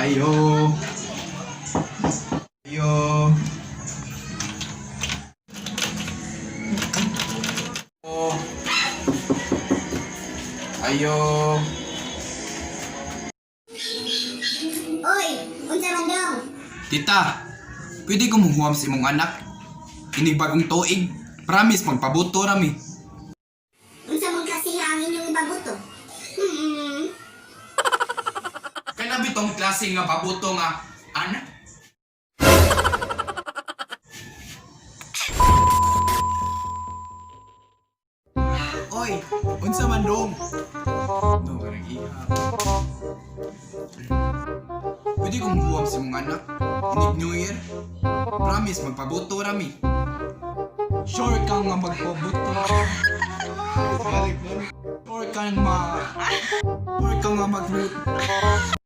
Ayo. Ayo. Oh. Ayo. Oy, unsa man daw? Tita, pwede ko munghuam si mong anak. Inig bagong tuig. Promise, magpabuto rami. Unsa man kasi ang inyong ibabuto? Kaya bitong klase nga pabuto nga anak. Oy, unsa man dong? No, karang iha. Pwede kong buwam si mong anak. Inig New Year. Promise, magpabuto rami. Sure kang nga magpabuto. Sure kang nga magpabuto.